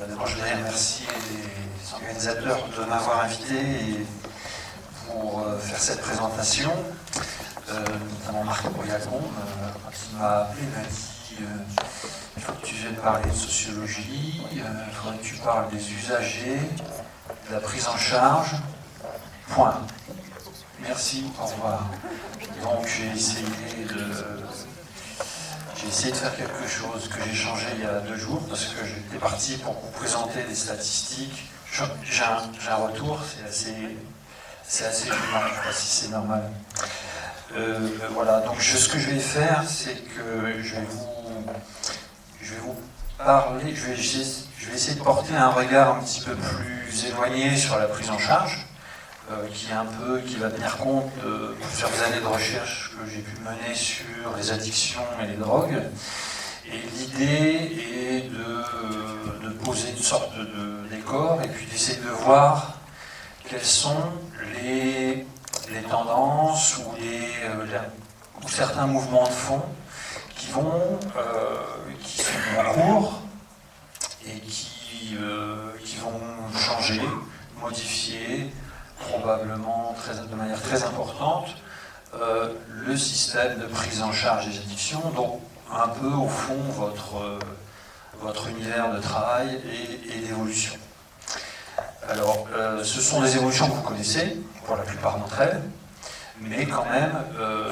D'abord, je voudrais remercier les organisateurs de m'avoir invité et pour faire cette présentation, notamment Marc Bourriacon, qui m'a appelé, m'a dit il faut que tu viennes parler de sociologie, il faudrait que tu parles des usagers, de la prise en charge, point. Merci, au revoir. Donc j'ai essayé de faire quelque chose que j'ai changé il y a 2 jours, parce que j'étais parti pour vous présenter des statistiques. J'ai un retour, c'est assez gênant, je ne sais pas si c'est normal. Voilà, donc ce que je vais faire, c'est que je vais vous parler, je vais essayer de porter un regard un petit peu plus éloigné sur la prise en charge, qui va tenir compte de plusieurs années de recherche que j'ai pu mener sur les addictions et les drogues. Et l'idée est de poser une sorte de décor et puis d'essayer de voir quelles sont les tendances ou certains mouvements de fond qui sont en cours et qui vont changer, modifier, probablement de manière très importante, le système de prise en charge des addictions, donc un peu au fond votre univers de travail et d'évolution. Alors, ce sont des évolutions que vous connaissez, pour la plupart d'entre elles, mais quand même,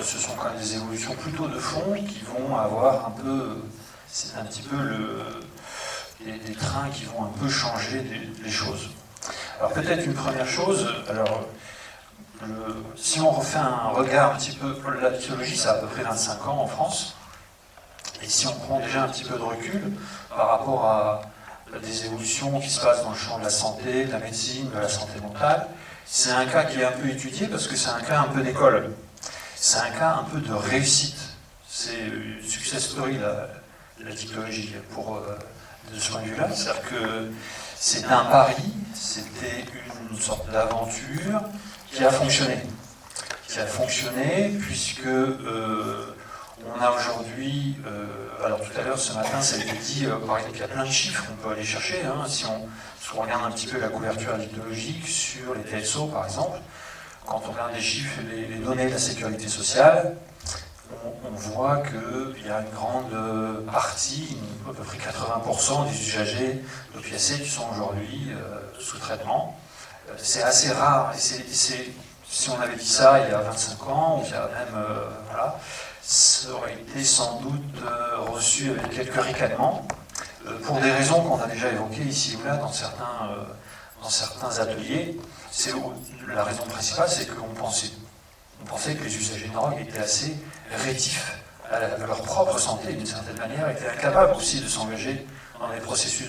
ce sont quand même des évolutions plutôt de fond qui vont avoir un peu, c'est un petit peu des trains qui vont un peu changer les choses. Alors peut-être une première chose, si on refait un regard un petit peu, l'addictologie ça a à peu près 25 ans en France, et si on prend déjà un petit peu de recul par rapport à des évolutions qui se passent dans le champ de la santé, de la médecine, de la santé mentale, c'est un cas qui est un peu étudié parce que c'est un cas un peu d'école, c'est un cas un peu de réussite, c'est une success story l'addictologie de ce point de vue-là, c'est-à-dire que c'est un pari, c'était une sorte d'aventure qui a fonctionné. Qui a fonctionné puisque on a aujourd'hui, alors tout à l'heure ce matin ça a été dit, par exemple il y a plein de chiffres qu'on peut aller chercher, hein, si on regarde un petit peu la couverture addictologique sur les TSO par exemple, quand on regarde les chiffres, les données de la sécurité sociale, on voit qu'il y a une grande partie, à peu près 80% des usagers d'opiacés qui sont aujourd'hui sous traitement. C'est assez rare, et si on avait dit ça il y a 25 ans, ou il y a même, voilà, ça aurait été sans doute reçu avec quelques ricanements, pour des raisons qu'on a déjà évoquées ici ou là dans certains ateliers. La raison principale, c'est qu'on pensait que les usagers de drogue étaient assez rétifs à leur propre santé, d'une certaine manière, étaient incapables aussi de s'engager dans les processus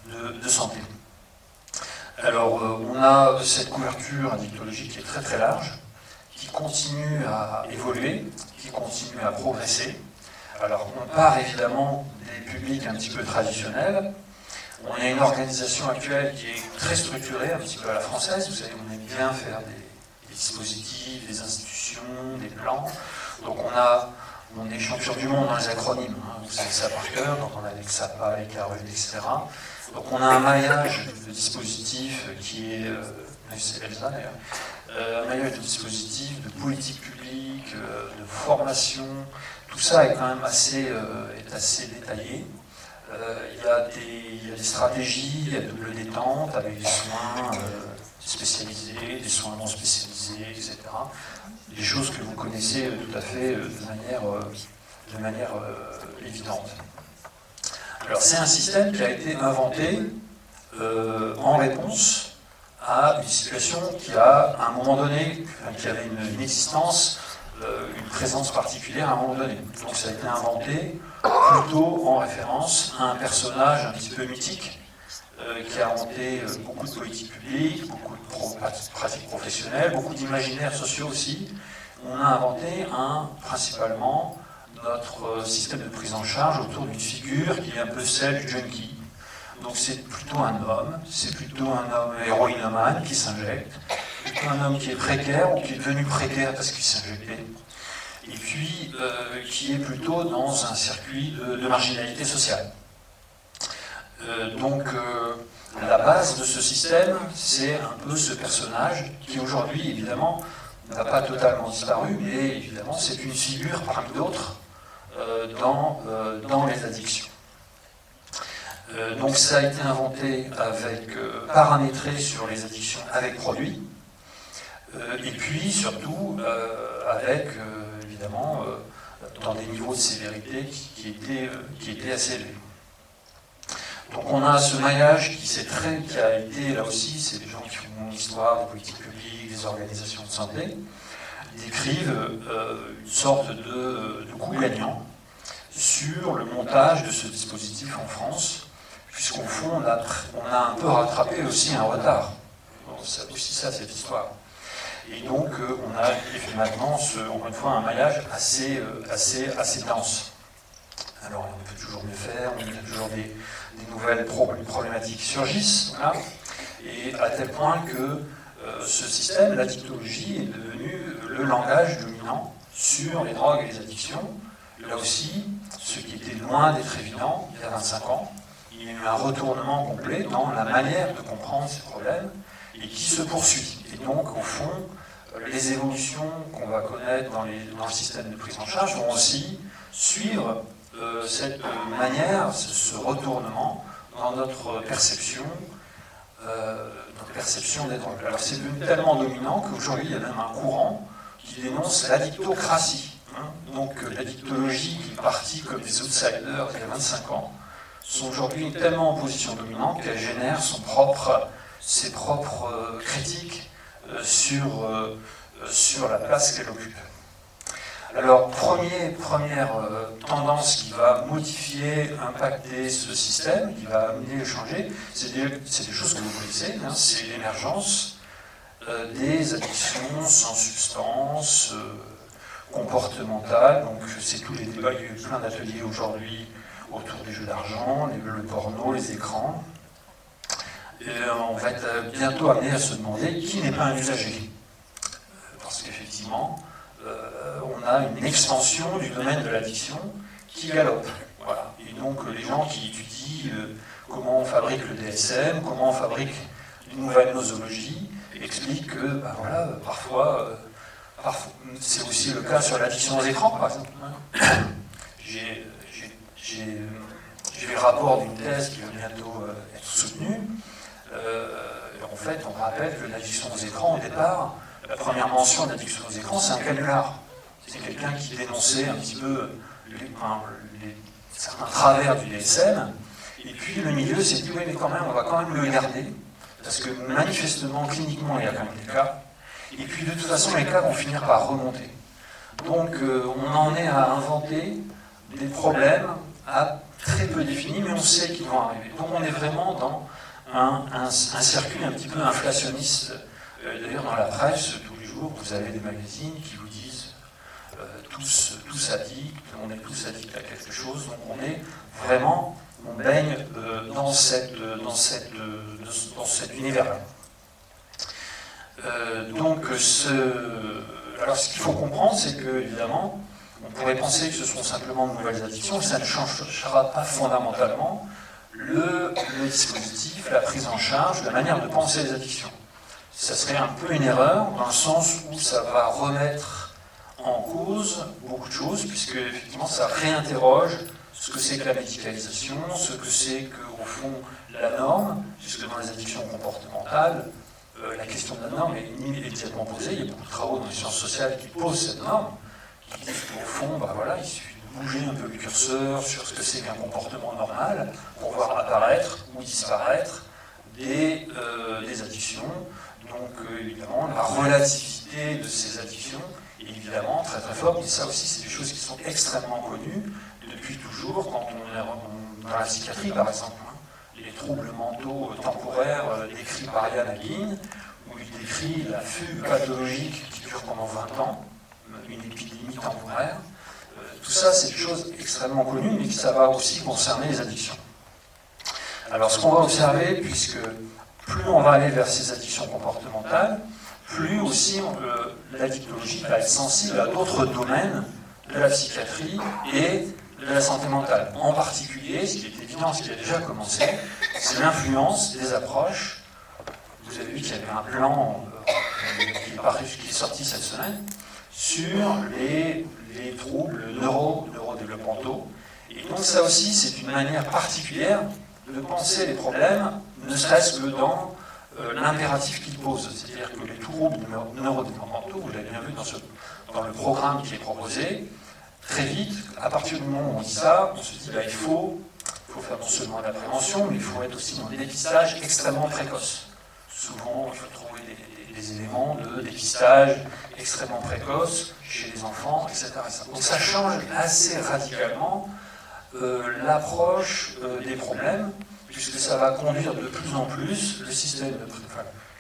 de santé. Alors, on a cette couverture addictologique qui est très très large, qui continue à évoluer, qui continue à progresser. Alors, on part évidemment des publics un petit peu traditionnels. On a une organisation actuelle qui est très structurée, un petit peu à la française. Vous savez, on aime bien faire des dispositifs, des institutions, des plans. Donc on est champion du monde dans les acronymes, hein. Vous savez ça par cœur, donc on a les XAPA, les CARUD, etc. Donc on a un maillage de dispositifs qui est, c'est Elsa d'ailleurs, un maillage de dispositifs, de politique publique, de formation, tout ça est quand même assez détaillé. Il y a des stratégies, il y a double détente avec des soins spécialisés, des soins non spécialisés, etc. Des choses que vous connaissez tout à fait de manière évidente. Alors c'est un système qui a été inventé en réponse à une situation qui a, à un moment donné, qui avait une existence, une présence particulière à un moment donné. Donc ça a été inventé plutôt en référence à un personnage un petit peu mythique qui a inventé beaucoup de politiques publiques, beaucoup de pratiques professionnelles, beaucoup d'imaginaires sociaux aussi. On a inventé principalement notre système de prise en charge autour d'une figure qui est un peu celle du junkie. Donc c'est plutôt un homme héroïnomane qui s'injecte, plutôt un homme qui est précaire ou qui est devenu précaire parce qu'il s'injectait, et puis qui est plutôt dans un circuit de marginalité sociale. La base de ce système, c'est un peu ce personnage qui aujourd'hui, évidemment, n'a pas totalement disparu, mais évidemment, c'est une figure parmi d'autres dans les addictions. Donc ça a été inventé avec paramétré sur les addictions avec produits, et puis surtout avec, évidemment, dans des niveaux de sévérité qui étaient assez élevés. Donc on a ce maillage qui a été, là aussi, c'est des gens qui font l'histoire des politiques publiques, des organisations de santé, décrivent une sorte de coup gagnant sur le montage de ce dispositif en France, puisqu'au fond, on a un peu rattrapé aussi un retard. C'est aussi ça, cette histoire. Et donc, on a maintenant, encore une fois, un maillage assez dense. Alors, on peut toujours mieux faire, il y a toujours des nouvelles problématiques qui surgissent, voilà. Et à tel point que ce système, l'addictologie, est devenu le langage dominant sur les drogues et les addictions. Là aussi, ce qui était loin d'être évident il y a 25 ans, il y a eu un retournement complet dans la manière de comprendre ces problèmes et qui se poursuit. Et donc, au fond, les évolutions qu'on va connaître dans le système de prise en charge vont aussi suivre cette manière, ce retournement dans notre perception des drogues. Alors c'est devenu tellement dominant qu'aujourd'hui il y a même un courant qui dénonce l'addictocratie. Donc l'addictologie qui est partie comme des outsiders il y a 25 ans sont aujourd'hui tellement en position dominante qu'elle génère ses propres critiques sur la place qu'elle occupe. Alors, première tendance qui va modifier, impacter ce système, qui va amener à le changer, c'est des choses que vous connaissez, hein, c'est l'émergence des addictions sans substance, comportementales. Donc, c'est tous les débats, il y a eu plein d'ateliers aujourd'hui autour des jeux d'argent, le porno, les écrans. Et on va être bientôt amené à se demander qui n'est pas un usager. Parce qu'effectivement, on a une extension du domaine de l'addiction qui galope. Voilà. Et donc les gens qui étudient comment on fabrique le DSM, comment on fabrique une nouvelle nosologie, expliquent que parfois, c'est aussi le cas sur l'addiction aux écrans, par exemple. J'ai le rapport d'une thèse qui va bientôt être soutenue. En fait, on rappelle que l'addiction aux écrans, au départ, la première mention d'addiction aux écrans, c'est un canular. C'est quelqu'un qui dénonçait un petit peu certains travers du DSM. Et puis le milieu s'est dit, oui, mais quand même, on va quand même le garder. Parce que manifestement, cliniquement, il y a quand même des cas. Et puis de toute façon, les cas vont finir par remonter. Donc on en est à inventer des problèmes très peu définis, mais on sait qu'ils vont arriver. Donc on est vraiment dans un circuit un petit peu inflationniste. D'ailleurs, dans la presse, tous les jours, vous avez des magazines qui vous disent tous addicts, on est tous addicts à quelque chose. Donc on est vraiment, on baigne dans cet univers-là. Alors ce qu'il faut comprendre, c'est que, évidemment, on pourrait penser que ce sont simplement de nouvelles addictions, et ça ne changera pas fondamentalement le dispositif, la prise en charge, la manière de penser les addictions. Ça serait un peu une erreur, dans le sens où ça va remettre en cause beaucoup de choses, puisque effectivement ça réinterroge ce que c'est que la médicalisation, ce que c'est qu'au fond la norme, puisque dans les addictions comportementales, la question de la norme est immédiatement posée. Il y a beaucoup de travaux dans les sciences sociales qui posent cette norme, qui disent qu'au fond, il suffit de bouger un peu le curseur sur ce que c'est qu'un comportement normal pour voir apparaître ou disparaître des addictions. Donc évidemment, la relativité de ces addictions est évidemment très très forte, et ça aussi c'est des choses qui sont extrêmement connues depuis toujours, quand on est dans la psychiatrie par exemple. Les troubles mentaux temporaires décrits par Yann Aguin, où il décrit la fugue pathologique qui dure pendant 20 ans, une épidémie temporaire. Tout ça, c'est des choses extrêmement connues, mais ça va aussi concerner les addictions. Alors, ce qu'on va observer, puisque plus on va aller vers ces addictions comportementales, plus aussi l'addictologie va être sensible à d'autres domaines de la psychiatrie et de la santé mentale. En particulier, ce qui est évident, ce qui a déjà commencé, c'est l'influence des approches. Vous avez vu qu'il y avait un plan qui est sorti cette semaine sur les troubles neurodéveloppementaux. Et donc ça aussi, c'est une manière particulière de penser les problèmes, ne serait-ce que dans l'impératif qu'ils posent. C'est-à-dire que les troubles neurodéveloppementaux, vous l'avez bien vu dans le programme qui est proposé, très vite, à partir du moment où on dit ça, on se dit il faut faire non seulement de la prévention, mais il faut être aussi dans des dépistages extrêmement précoces. Souvent, il faut trouver des éléments de dépistage extrêmement précoces chez les enfants, etc. Donc ça change assez radicalement l'approche des problèmes, puisque ça va conduire de plus en plus le système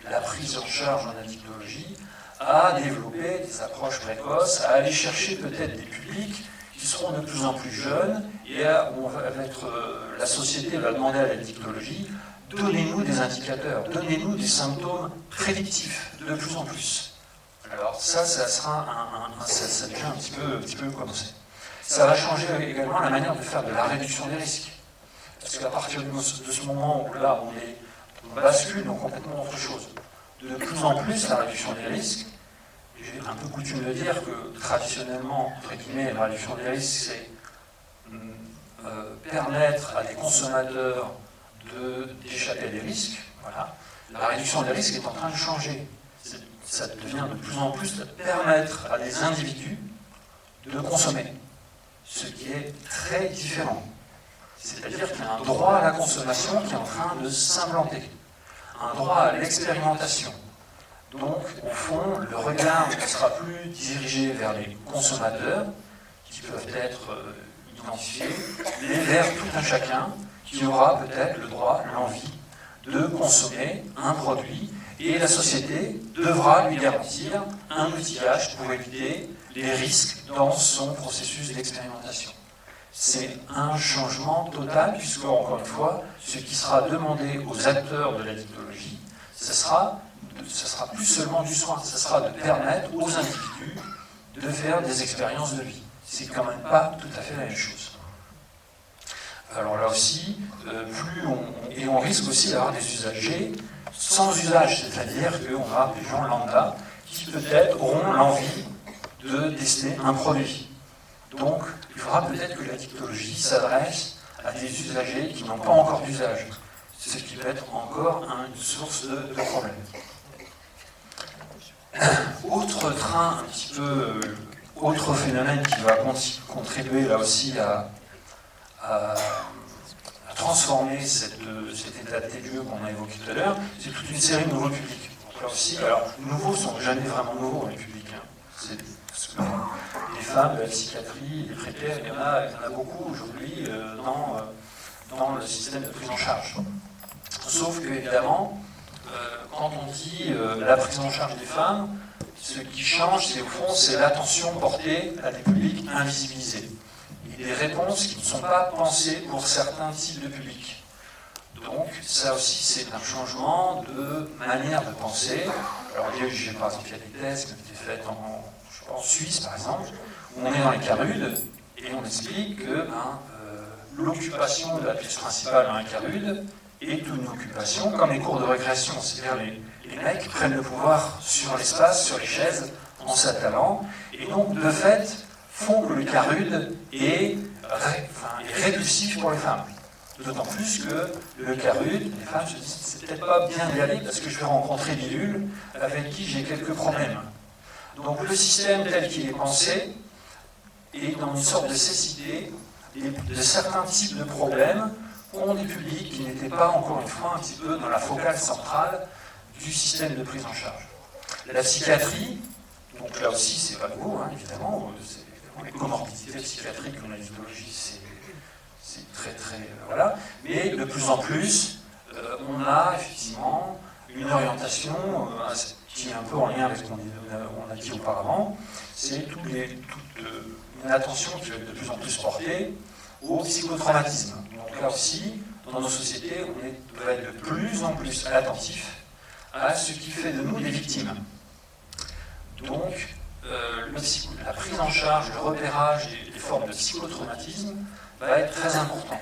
la prise en charge en addictologie à développer des approches précoces, à aller chercher peut-être des publics qui seront de plus en plus jeunes, et la société va demander à l'addictologie, donnez-nous des indicateurs, donnez-nous des symptômes prédictifs, de plus en plus. Alors ça sera ça a déjà un petit peu commencé. Ça va changer également la manière de faire de la réduction des risques. Parce qu'à partir de ce moment où là, on bascule dans complètement autre chose. De plus en plus, la réduction des risques, j'ai un peu coutume de dire que traditionnellement, entre guillemets, la réduction des risques, c'est permettre à des consommateurs d'échapper à des risques. Voilà. La réduction des risques est en train de changer. Ça devient de plus en plus de permettre à des individus de consommer, ce qui est très différent. C'est-à-dire qu'il y a un droit à la consommation qui est en train de s'implanter, un droit à l'expérimentation. Donc, au fond, le regard ne sera plus dirigé vers les consommateurs, qui peuvent être identifiés, mais vers tout un chacun qui aura peut-être le droit, l'envie de consommer un produit, et la société devra lui garantir un outillage pour éviter les risques dans son processus d'expérimentation. C'est un changement total, puisque, encore une fois, ce qui sera demandé aux acteurs de l'addictologie, ce sera plus seulement du soin, ce sera de permettre aux individus de faire des expériences de vie. C'est quand même pas tout à fait la même chose. Alors là aussi, on risque aussi d'avoir des usagers sans usage, c'est-à-dire qu'on aura des gens lambda qui peut-être auront l'envie de tester un produit. Donc, il faudra peut-être que l'addictologie s'adresse à des usagers qui n'ont pas encore d'usage, ce qui peut être encore une source de problème. Autre phénomène qui va contribuer là aussi à transformer cet état de lieu qu'on a évoqué tout à l'heure, c'est toute une série de nouveaux publics. Donc là aussi, alors, nouveaux sont jamais vraiment nouveaux, les publics. Parce que les femmes de la psychiatrie, les précaires, il y en a beaucoup aujourd'hui dans le système de prise en charge. Sauf que, évidemment, quand on dit la prise en charge des femmes, ce qui change, c'est au fond, c'est l'attention portée à des publics invisibilisés. Et des réponses qui ne sont pas pensées pour certains types de publics. Donc, ça aussi, c'est un changement de manière de penser. Alors, par exemple, il y a des thèses qui ont été faites en Suisse, par exemple, où on est dans les CARUD, et on explique que l'occupation de la pièce principale dans un CARUD est une occupation comme les cours de récréation. C'est-à-dire les mecs prennent le pouvoir sur l'espace, sur les chaises, en s'attalant, et donc, de fait, font que le CARUD est répulsif pour les femmes. D'autant plus que le CARUD, les femmes se disent, c'est peut-être pas bien d'y aller parce que je vais rencontrer Bidule avec qui j'ai quelques problèmes. Donc le système tel qu'il est pensé est dans une sorte de cécité de certains types de problèmes qu'ont des publics qui n'étaient pas, encore une fois, un petit peu dans la focale centrale du système de prise en charge. La psychiatrie, donc là aussi, c'est pas nouveau, évidemment, les comorbidités psychiatriques en addictologie, c'est très, voilà. Mais de plus en plus, on a effectivement une orientation qui est un peu en lien avec ce qu'on a dit auparavant, c'est une attention qui va être de plus en plus portée au psychotraumatisme. Donc là aussi, dans nos sociétés, on doit être de plus en plus attentif à ce qui fait de nous des victimes. Donc, la prise en charge, le repérage des formes de psychotraumatisme va être très important.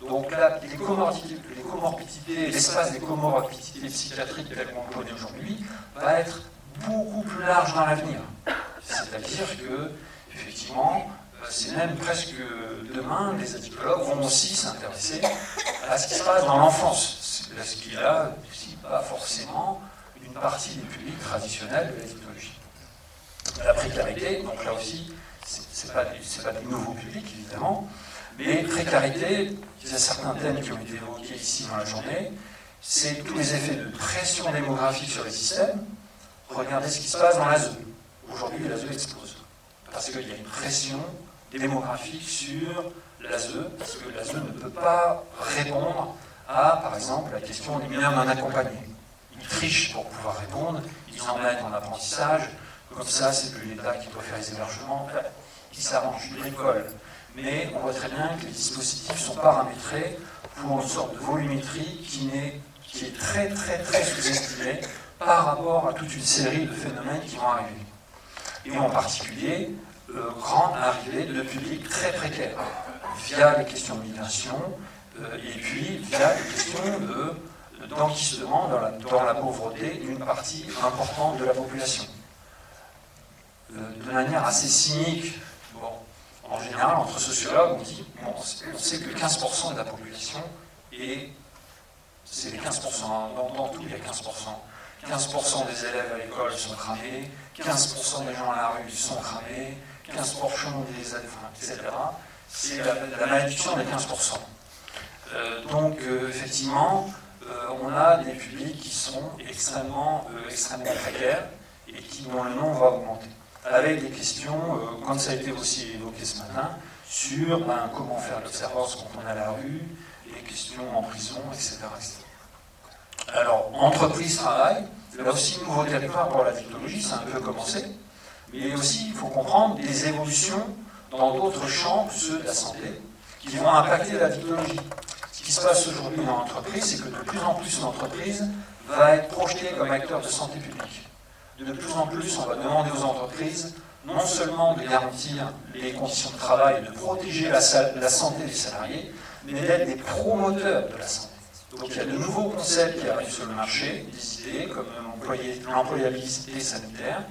Donc là, les comorbidités, l'espace des comorbidités psychiatriques tel qu'on le connaît aujourd'hui, va être beaucoup plus large dans l'avenir. C'est-à-dire que, effectivement, c'est même presque demain, les addictologues vont aussi s'intéresser à ce qui se passe dans l'enfance, ce qui est là aussi pas forcément une partie des publics traditionnels de l'addictologie. La précarité, donc là aussi, c'est pas des nouveaux publics évidemment, mais précarité, il y a certains thèmes qui ont été évoqués ici dans la journée, c'est tous les effets de pression démographique sur les systèmes. Regardez ce qui se passe dans l'ASE. Aujourd'hui, l'ASE explose. Parce qu'il y a une pression démographique sur l'ASE, parce que l'ASE ne peut pas répondre à, par exemple, la question des mineurs non accompagnés. Ils trichent pour pouvoir répondre, ils en mettent en apprentissage, comme ça, c'est plus l'État qui doit faire les hébergements, ils s'arrangent, ils bricolent. Mais on voit très bien que les dispositifs sont paramétrés pour une sorte de volumétrie qui est très très très sous-estimée par rapport à toute une série de phénomènes qui vont arriver. Et en particulier, grande arrivée de publics très précaires, via les questions de migration, et puis via les questions d'enquistement dans la pauvreté d'une partie importante de la population. De manière assez cynique, bon, en général, entre sociologues, on dit on sait que 15% de la population, et c'est les 15%, dans tout il y a 15%. 15% des élèves à l'école sont cramés, 15% des gens à la rue sont cramés, 15% des élèves, etc. C'est la malédiction des 15%. Donc, effectivement, on a des publics qui sont extrêmement précaires et dont le nombre va augmenter. Avec des questions, comme ça a été aussi évoqué ce matin, sur comment faire l'observance quand on est à la rue, les questions en prison, etc. Alors, entreprise, travail, là aussi, nouveau territoire pour la technologie, c'est un peu commencé, mais aussi, il faut comprendre des évolutions dans d'autres champs que ceux de la santé, qui vont impacter la technologie. Ce qui se passe aujourd'hui dans l'entreprise, c'est que de plus en plus l'entreprise va être projetée comme acteur de santé publique. De plus en plus, on va demander aux entreprises non seulement de garantir les conditions de travail et de protéger la santé des salariés, mais d'être des promoteurs de la santé. Donc il y a de nouveaux concepts qui arrivent sur le marché, des idées comme l'employabilité sanitaire,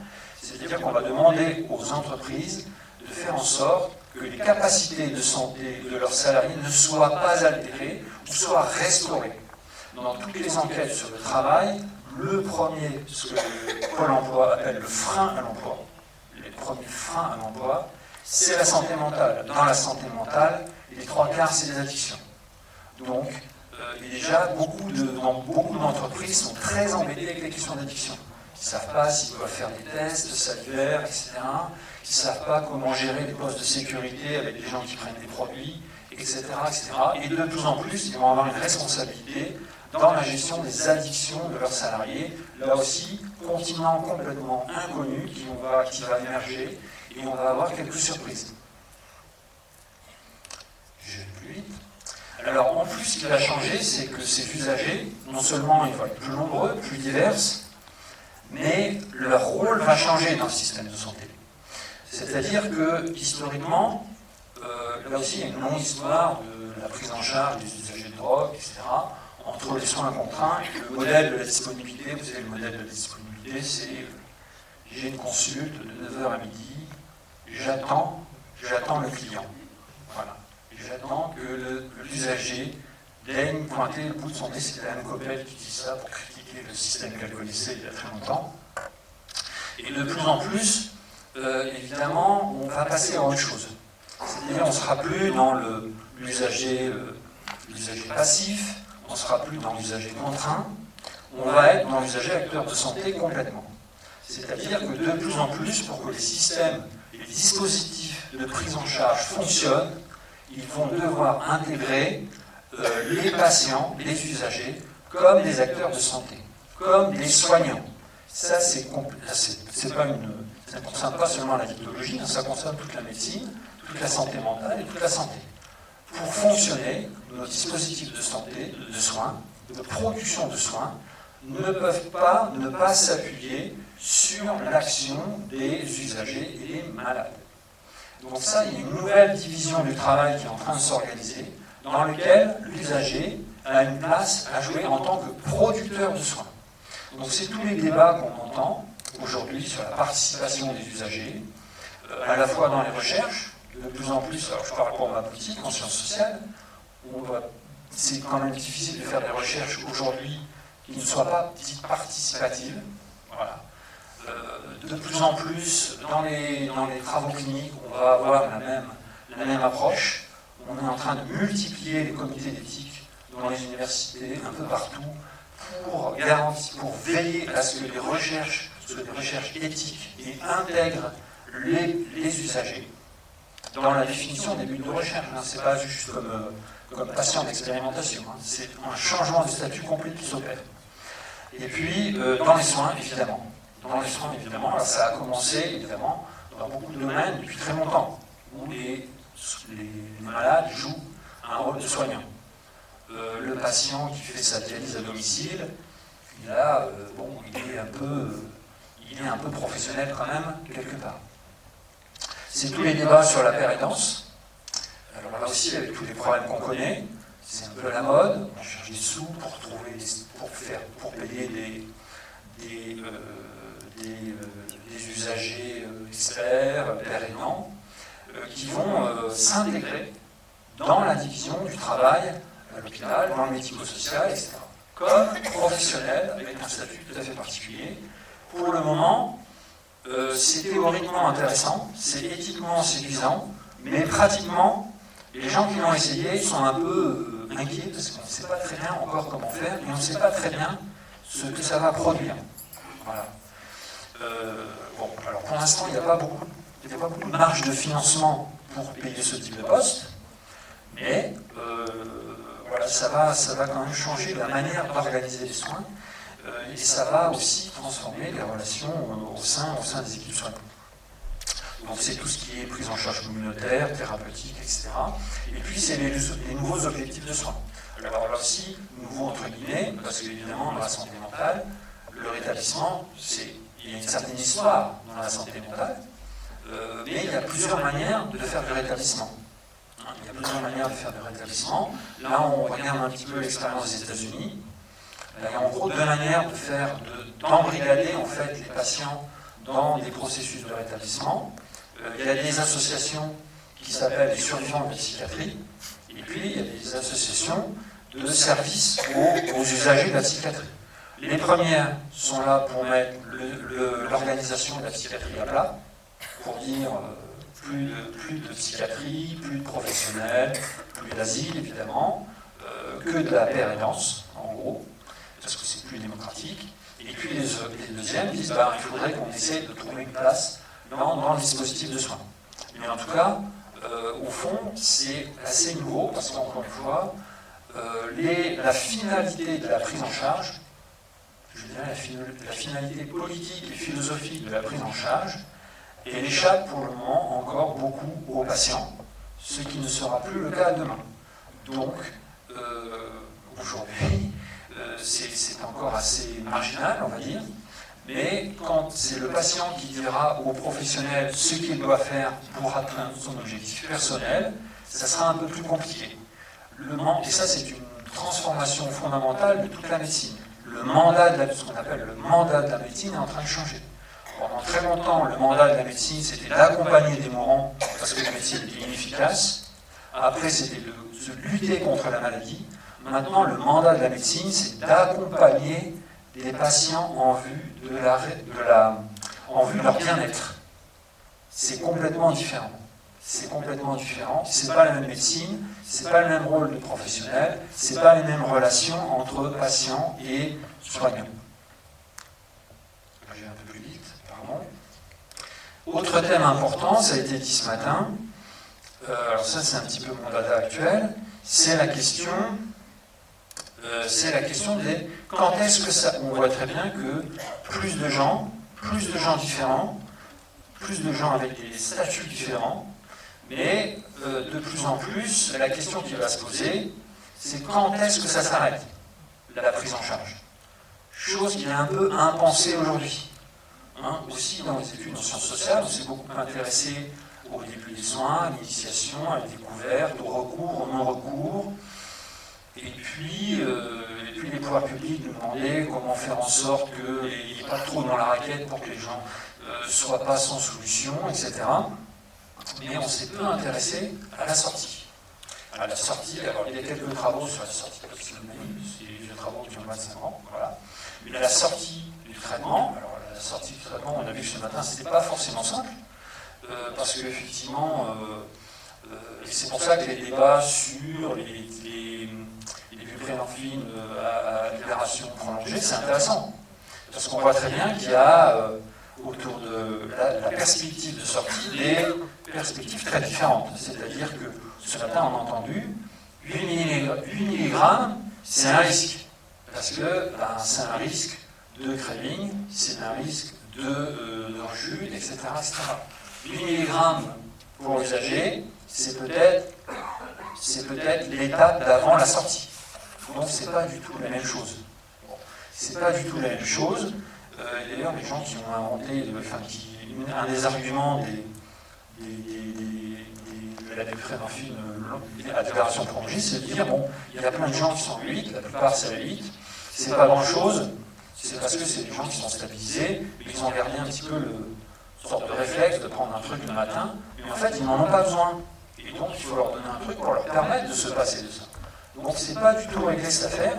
c'est-à-dire qu'on va demander aux entreprises de faire en sorte que les capacités de santé de leurs salariés ne soient pas altérées ou soient restaurées. Dans toutes les enquêtes sur le travail, le premier, ce que Pôle emploi appelle le frein à l'emploi, les premiers freins à l'emploi, c'est la santé mentale. Dans la santé mentale, les 3/4, c'est les addictions. Donc, déjà, beaucoup d'entreprises sont très embêtées avec les questions d'addiction. Ils ne savent pas s'ils doivent faire des tests salivaires, etc. Ils ne savent pas comment gérer les postes de sécurité avec des gens qui prennent des produits, etc., etc. Et de plus en plus, ils vont avoir une responsabilité dans la gestion des addictions de leurs salariés. Là aussi, continent complètement inconnu qui va émerger et on va avoir quelques surprises. Je vais plus vite. Alors en plus, ce qui va changer, c'est que ces usagers, non seulement ils vont être plus nombreux, plus divers, mais leur rôle va changer dans le système de santé. C'est-à-dire que, historiquement, là aussi, il y a une longue histoire de la prise en charge des usagers de drogue, etc., entre les soins contraints et le modèle de la disponibilité. Vous savez, le modèle de la disponibilité, c'est j'ai une consulte de 9h à midi, j'attends le client. Voilà. J'attends que l'usager daigne pointer le bout de son nez. C'était Anne Coppel qui dit ça pour critiquer le système qu'elle connaissait il y a très longtemps. Et de plus en plus, évidemment, on va passer à autre chose. C'est-à-dire on ne sera plus dans l'usager passif, on ne sera plus dans l'usager contraint, on va être dans l'usager acteur de santé complètement. C'est-à-dire que de plus en plus, pour que les systèmes et les dispositifs de prise en charge fonctionnent, ils vont devoir intégrer les patients, les usagers, comme des acteurs de santé, comme des soignants. Ça, ça ne concerne pas seulement la dictologie, ça concerne toute la médecine, toute la santé mentale et toute la santé. Pour fonctionner, nos dispositifs de santé, de soins, de production de soins, ne peuvent pas ne pas s'appuyer sur l'action des usagers et des malades. Donc ça, il y a une nouvelle division du travail qui est en train de s'organiser, dans laquelle l'usager a une place à jouer en tant que producteur de soins. Donc c'est tous les débats qu'on entend aujourd'hui sur la participation des usagers, à la fois dans les recherches, de plus en plus, alors je parle pour ma politique, en sciences sociales, c'est quand même difficile de faire des recherches aujourd'hui qui ne soient pas dites participatives. Voilà. De plus en plus, dans les travaux cliniques, on va avoir la même approche. On est en train de multiplier les comités d'éthique dans les universités, un peu partout, pour veiller à ce que les recherches éthiques intègrent les usagers dans la définition des buts de recherche. Ce n'est pas juste comme patient d'expérimentation, c'est un changement de statut complet qui s'opère. Et puis, dans les soins, évidemment. Alors, ça a commencé, évidemment, dans beaucoup de domaines depuis très longtemps, où les malades jouent un rôle de soignant. Le patient qui fait sa dialyse à domicile, il est un peu professionnel quand même, quelque part. C'est tous les débats sur la pérédance. Alors là aussi, avec tous les problèmes qu'on connaît, c'est un peu la mode. On cherche des sous pour payer des usagers experts, pères aidants, qui vont s'intégrer dans la division du travail à l'hôpital, dans le médico-social, etc. Comme professionnels, avec un statut tout à fait particulier. Pour le moment, c'est théoriquement intéressant, c'est éthiquement séduisant, mais pratiquement, les gens qui l'ont essayé sont un peu inquiets parce qu'on ne sait pas très bien encore comment faire et on ne sait pas très bien ce que ça va produire. Voilà. Alors pour l'instant, il n'y a pas beaucoup de marge de financement pour payer ce type de poste, mais voilà, ça va quand même changer la manière d'organiser les soins et ça va aussi transformer les relations au sein des équipes soignantes. Donc c'est tout ce qui est prise en charge communautaire, thérapeutique, etc. Et puis c'est les nouveaux objectifs de soins. Alors là aussi, nouveau entre guillemets, parce qu'évidemment dans la santé mentale, le rétablissement, il y a une certaine histoire dans la santé mentale, mais il y a plusieurs manières de faire du rétablissement. Il y a plusieurs manières de faire du rétablissement. Là, on regarde un petit peu l'expérience des États-Unis. Il y a en gros deux manières d'embrigader en fait les patients dans des processus de rétablissement. Il y a des associations qui s'appellent les survivants de la psychiatrie, et puis il y a des associations de services aux usagers de la psychiatrie. Les premières sont là pour mettre l'organisation de la psychiatrie à plat, pour dire plus de psychiatrie, plus de professionnels, plus d'asile évidemment, que de la pérédance, en gros, parce que c'est plus démocratique. Et puis les deuxièmes disent il faudrait qu'on essaie de trouver une place dans le dispositif de soins. Mais en tout cas, au fond, c'est assez nouveau, parce qu'encore une fois, la finalité de la prise en charge, je dirais la finalité politique et philosophique de la prise en charge, elle échappe pour le moment encore beaucoup aux patients, ce qui ne sera plus le cas demain. Donc, aujourd'hui, c'est encore assez marginal, on va dire, mais quand c'est le patient qui dira au professionnel ce qu'il doit faire pour atteindre son objectif personnel, ça sera un peu plus compliqué. Et ça, c'est une transformation fondamentale de toute la médecine. Ce qu'on appelle le mandat de la médecine est en train de changer. Pendant très longtemps, le mandat de la médecine, c'était d'accompagner des mourants parce que la médecine était inefficace. Après, c'était de lutter contre la maladie. Maintenant, le mandat de la médecine, c'est d'accompagner des patients en vue de leur bien-être. C'est complètement différent. C'est pas la même médecine, c'est pas le même rôle de professionnel, c'est pas les mêmes relations entre patients et soignants. Je vais un peu plus vite, pardon. Autre thème important, ça a été dit ce matin, alors ça c'est un petit peu mon dada actuel, c'est la question des quand est-ce que ça. On voit très bien que plus de gens différents, plus de gens avec des statuts différents, mais de plus en plus, la question qui va se poser, c'est quand est-ce que ça s'arrête, la prise en charge. chose qui est un peu impensée aujourd'hui. Hein, aussi dans les études en sciences sociales, on s'est beaucoup intéressé au début des soins, à l'initiation, à la découverte, au recours, au non-recours. Et puis les pouvoirs publics nous demandaient comment faire en sorte qu'il n'y ait pas trop dans la raquette pour que les gens ne soient pas sans solution, etc. Mais on s'est peu intéressé à la sortie. À la sortie, alors il y a quelques travaux sur la sortie de la toxicomanie, c'est des travaux qui ont 25 ans, voilà. Mais la sortie du traitement, alors la sortie du traitement, on a vu ce matin, c'était pas forcément simple, parce qu'effectivement, et c'est pour ça que les débats sur les buprenorphines à libération prolongée, c'est intéressant. Parce qu'on voit très bien qu'il y a autour de la perspective de sortie des perspectives très différentes. C'est-à-dire que ce matin, on a entendu 8 mg, c'est un risque. Parce que c'est un risque de craving, c'est un risque de rechute, etc., etc. 8 mg pour l'usager, c'est peut-être l'étape d'avant la sortie. Donc c'est pas du tout la même chose. C'est pas du tout la même chose. D'ailleurs, les gens qui ont inventé, un des arguments de la buprenorphine à libération prolongée, c'est de dire, bon, il y a plein de gens qui sont 8, la plupart c'est la 8, c'est pas grand-chose, c'est parce que c'est des gens qui sont stabilisés, ils ont gardé un petit peu le sorte de réflexe de prendre un truc le matin, mais en fait, ils n'en ont pas besoin. Et donc, il faut leur donner un truc pour leur permettre de se passer de ça. Donc, c'est pas du tout réglé cette affaire.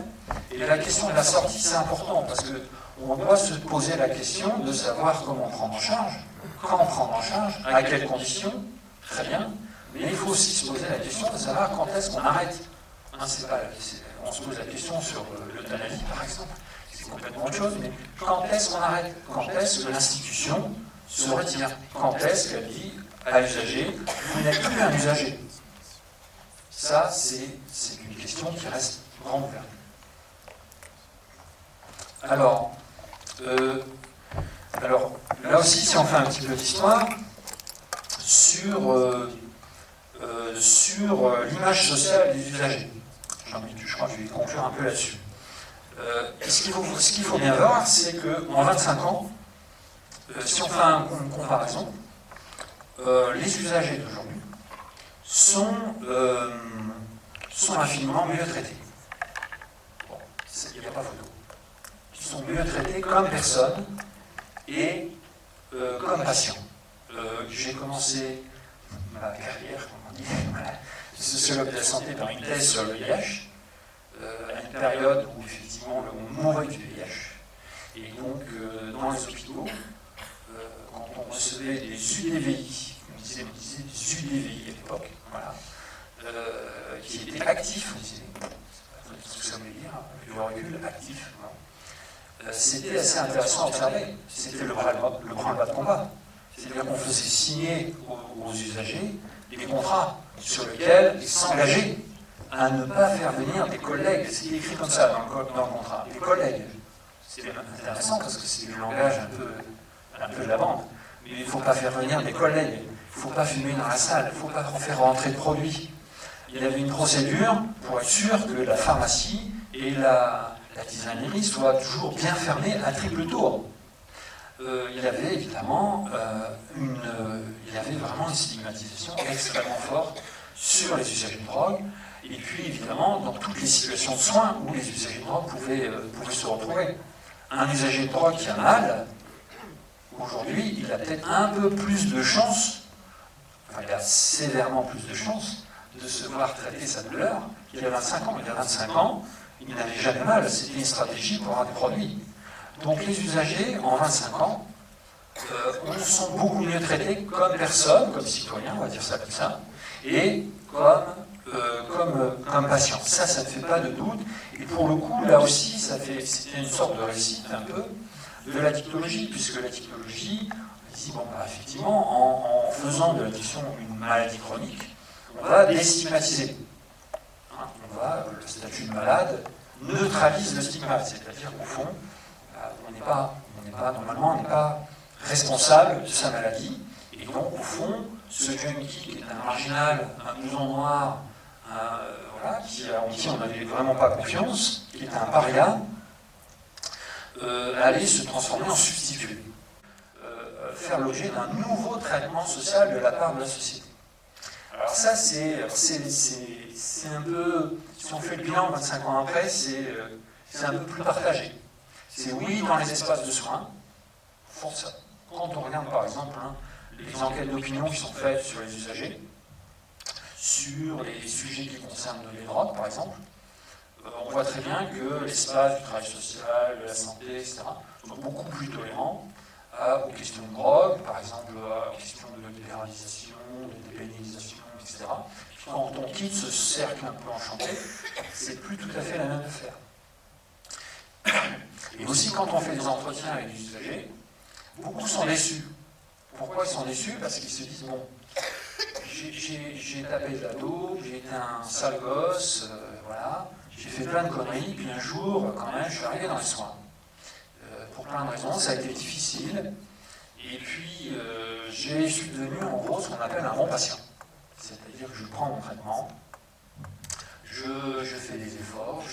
Et la question de la sortie, c'est important, parce qu'on doit se poser la question de savoir comment prendre en charge, quand prendre en charge, à quelles conditions, très bien, mais il faut aussi se poser la question de savoir quand est-ce qu'on arrête. Hein, on se pose la question sur l'euthanasie, par exemple, c'est complètement autre chose, mais quand est-ce qu'on arrête? Quand est-ce que l'institution se retire? Quand est-ce qu'elle dit à l'usager, vous n'êtes plus un usager? Ça, c'est une question qui reste grande ouverte. Alors, là aussi, si on fait un petit peu d'histoire, sur l'image sociale des usagers. Je crois que je vais conclure un peu là-dessus. Ce qu'il faut bien voir, c'est qu'en 25 ans, si on fait une comparaison, les usagers d'aujourd'hui sont infiniment mieux traités. Bon, il n'y a pas photo. Ils sont mieux traités comme personne et comme patients. J'ai commencé ma carrière, comme on dit, de sociologue de la santé par une thèse sur le VIH, à une période où effectivement on mourait du VIH. Et donc, dans les hôpitaux, quand on recevait des UDVI, on disait des UDVI à l'époque, voilà, qui étaient actifs, on disait, ce que ça voulait dire, du recul, actif. Voilà. C'était assez intéressant à observer. C'était le branle-bas de combat. C'est-à-dire qu'on faisait signer aux usagers des contrats sur lesquels ils s'engageaient à ne pas faire venir des collègues. C'était écrit comme ça dans le contrat. Des collègues. C'était intéressant parce que c'est du langage un peu de la bande. Mais il ne faut pas faire venir des collègues. Il ne faut pas fumer dans la salle. Il ne faut pas faire rentrer de produits. Il y avait une procédure pour être sûr que la pharmacie et la tisanerie soient toujours bien fermées à triple tour. Il y avait évidemment vraiment une stigmatisation extrêmement forte sur les usagers de drogue, et puis évidemment dans toutes les situations de soins où les usagers de drogue pouvaient se retrouver. Un usager de drogue qui a mal, aujourd'hui, il a peut-être un peu plus de chance, enfin il a sévèrement plus de chance de se voir traiter sa douleur qu'il y a 25 ans. Il y a 25 ans, il n'avait jamais mal, c'était une stratégie pour avoir des produits. Donc les usagers, en 25 ans, sont beaucoup mieux traités comme personnes, comme citoyens, on va dire ça comme ça, et comme patients. Ça ne fait pas de doute. Et pour le coup, là aussi, c'était une sorte de récit un peu de la dictologie, puisque la dictologie dit, bon, bah, effectivement, en faisant de l'addiction une maladie chronique, on va déstigmatiser. Hein, le statut de malade neutralise le stigmate, c'est-à-dire qu'au fond, normalement, on n'est pas responsable de sa maladie, et donc, au fond, ce junkie qui est un marginal, un blouson noir, en qui on n'avait vraiment pas confiance, qui est un paria, aller se transformer en substitut, faire l'objet d'un nouveau traitement social de la part de la société. Alors ça, c'est un peu, si on fait le bilan 25 ans après, c'est un peu plus partagé. C'est oui dans les espaces de soins, force. Quand on regarde par exemple les enquêtes d'opinion qui sont faites sur les usagers, sur les sujets qui concernent les drogues par exemple, on voit très bien que l'espace du travail social, de la santé, etc., sont beaucoup plus tolérants aux questions de drogue, par exemple aux questions de libéralisation, de dépénalisation, etc. Quand on quitte ce cercle un peu enchanté, c'est plus tout à fait la même affaire. Et aussi quand on fait des entretiens avec des usagers, beaucoup sont déçus. Pourquoi ils sont déçus? Parce qu'ils se disent, bon, j'ai tapé de la dope, j'ai été un sale gosse, voilà, j'ai fait plein de conneries, puis un jour, quand même, je suis arrivé dans les soins. Pour plein de raisons, ça a été difficile, et puis je suis devenu en gros ce qu'on appelle un bon patient. C'est-à-dire que je prends mon traitement, je fais des efforts,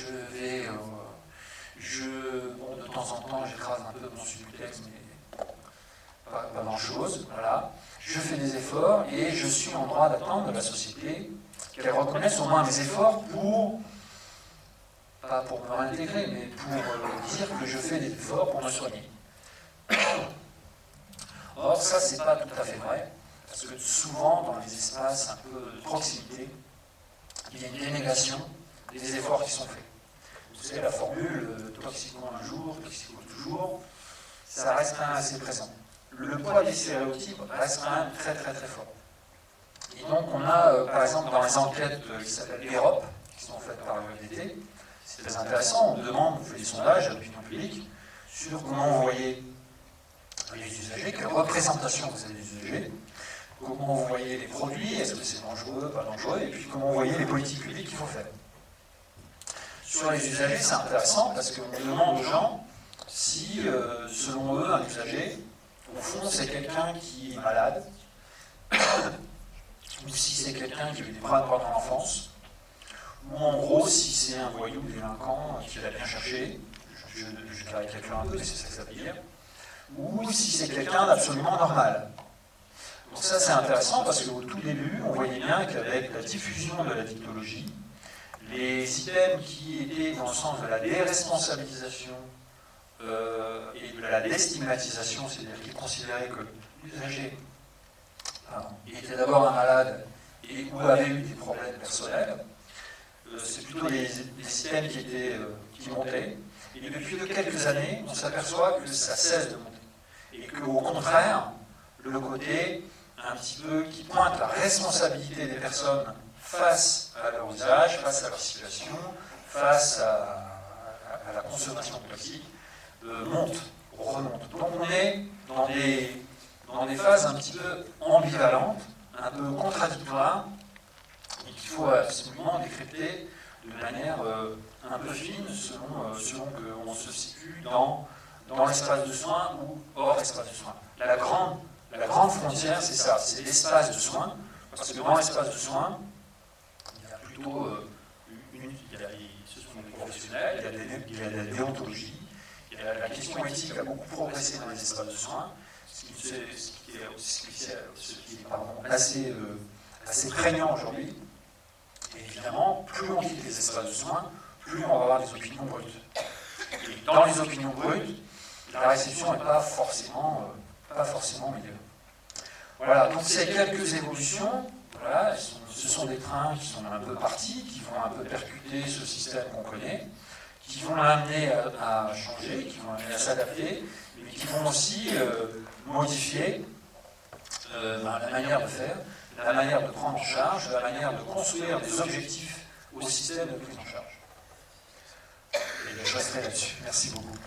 bon, de temps en temps, j'écrase un peu mon subutex, mais pas grand-chose, voilà. Je fais des efforts et je suis en droit d'attendre de la société qu'elle reconnaisse au moins mes efforts pas pour me réintégrer, mais pour dire que je fais des efforts pour me soigner. Or, ça, c'est pas tout à fait vrai, parce que souvent, dans les espaces un peu de proximité, il y a une dénégation des efforts qui sont faits. Vous savez, la formule toxico un jour, toxico toujours, ça reste quand même assez présent. Le poids des stéréotypes reste quand même très très très fort. Et donc on a, par exemple, dans les enquêtes qui s'appellent EROP, qui sont faites par l'UNDT, c'est très intéressant, on demande, on fait des sondages à l'opinion publique sur comment vous voyez les usagers, quelle représentation vous avez des usagers, comment vous voyez les produits, est-ce que c'est dangereux, pas dangereux, et puis comment vous voyez les politiques publiques qu'il faut faire. Sur les usagers, c'est intéressant parce qu'on demande aux gens si, selon eux, un usager, au fond, c'est quelqu'un qui est malade, ou si c'est quelqu'un qui a eu des problèmes pendant l'enfance, ou en gros, si c'est un voyou délinquant qui l'a bien cherché, je caricature un peu, mais c'est ça que ça veut dire, ou si c'est quelqu'un d'absolument normal. Donc ça, c'est intéressant parce qu'au tout début, on voyait bien qu'avec la diffusion de la dictologie, les items qui étaient dans le sens de la déresponsabilisation et de la déstigmatisation, c'est-à-dire qu'ils considéraient que l'usager était d'abord un malade et ou avait eu des problèmes personnels, c'est plutôt des items qui montaient. Et depuis quelques années, on s'aperçoit que ça cesse de monter. Et qu'au contraire, le côté un petit peu qui pointe la responsabilité des personnes face à leur usage, face à leur situation, face à la consommation plastique, monte, remonte. Donc on est dans des phases un petit peu ambivalentes, un peu contradictoires, et qu'il faut absolument décrypter de manière un peu fine selon qu'on se situe dans l'espace de soins ou hors espace de soins. La grande frontière, c'est ça, c'est l'espace de soins, parce que dans l'espace de soins, il y a plutôt ce sont des professionnels, il y a de la déontologie, la question éthique a beaucoup progressé dans les espaces de soins, ce qui est assez prégnant aujourd'hui. Et évidemment, plus on quitte les espaces de soins, plus on va avoir des opinions brutes. Et dans les opinions brutes, la réception n'est pas forcément meilleure. Voilà, donc ces quelques évolutions, voilà, ce sont des trains qui sont un peu partis, qui vont un peu percuter ce système qu'on connaît, qui vont l'amener à changer, qui vont l'amener à s'adapter, mais qui vont aussi modifier la manière de faire, la manière de prendre en charge, la manière de construire des objectifs au système de prise en charge. Et je resterai là-dessus. Merci beaucoup.